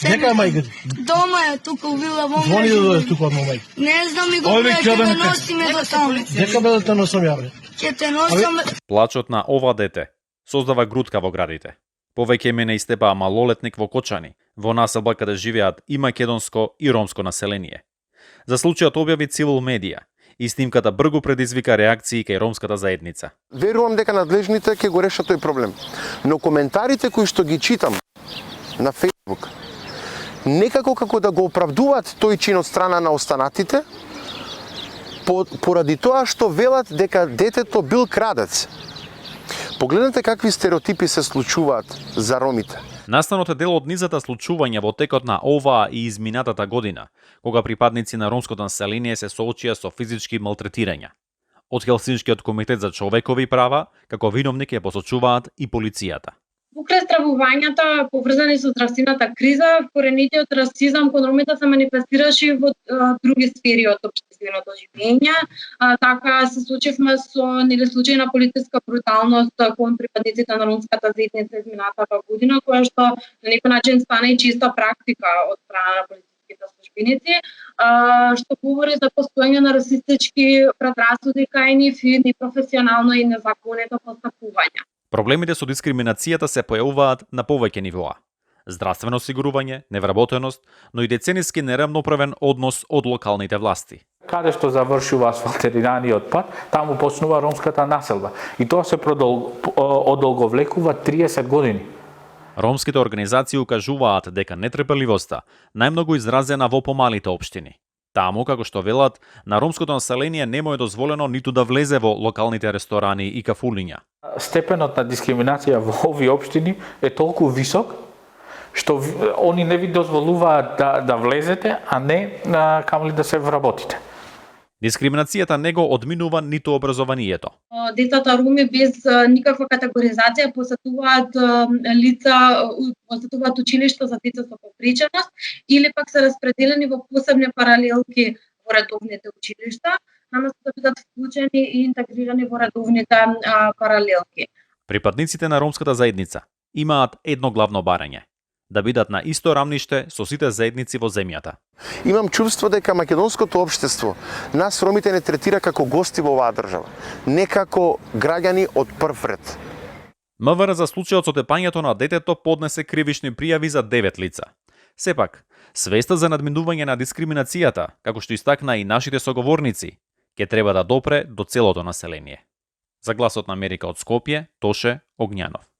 Дека е мајка ти? Дома е тука у вила во Звони да дојдеш тука од мајка. Не знам и го Ој, бе, ќе ќе те да носиме до таму. Дека бе да те носам ја, бе? Ќе те носам. Плачот на ова дете создава грудка во градите. Повеќе име истепаа малолетник во Кочани, во населба каде живеат и македонско и ромско население. За случајот објави Цивил медија и снимката бргу предизвика реакции кај ромската заедница. Верувам дека надлежните ќе го решат тој проблем. Но коментарите кои што ги читам на Facebook, некако како да го оправдуваат тој чин од страна на останатите, поради тоа што велат дека детето бил крадец. Погледнете какви стереотипи се случуваат за ромите. Настанот е дел од низата случувања во текот на оваа и изминатата година, кога припадници на ромското население се соочија со физички малтретирања. Од Хелсиншкиот комитет за човекови права, како виновник ја посочуваат и полицијата. Покрај стравувањата поврзани со здравствената криза, коренитиот расизам кон ромите се манифестираше во други сфери од општественото живење. Така се случивме со случај на полициска бруталност кон припадниците на ромската заедница изминатата година, која што на некој начин стана и чиста практика од страна на полициските службеници, што говори за постоење на расистички предрасуди кај нив и непрофесионално и незаконито постапување. Проблемите со дискриминацијата се појавуваат на повеќе нивоа. Здравствено осигурување, невработеност, но и децениски неравноправен однос од локалните власти. Каде што завршува асфалтерираниот пат, таму почнува ромската населба. И тоа се одолговлекува 30 години. Ромските организации укажуваат дека нетрпеливоста најмногу изразена во помалите општини. Таму, како што велат, на ромското население не му е дозволено ниту да влезе во локалните ресторани и кафулиња. Степенот на дискриминација во овие општини е толку висок, што они не ви дозволуваат да влезете, а не камли да се вработите. Дискриминацијата не го одминува ниту образованието. Децата роми без никаква категоризација посетуваат училишта за деца со попреченост или пак се распределени во посебни паралелки во редовните училишта, наместо да бидат вклучени и интегрирани во редовните паралелки. Припадниците на ромската заедница имаат едно главно барање: да бидат на исто рамниште со сите заедници во земјата. Имам чувство дека македонското општество нас ромите не третира како гости во оваа држава, не како граѓани од прв ред. МВР за случајот со тепањето на детето поднесе кривични пријави за 9 лица. Сепак, свеста за надминување на дискриминацијата, како што истакна и нашите соговорници, ќе треба да допре до целото население. За Гласот на Америка од Скопје, Тоше Огњанов.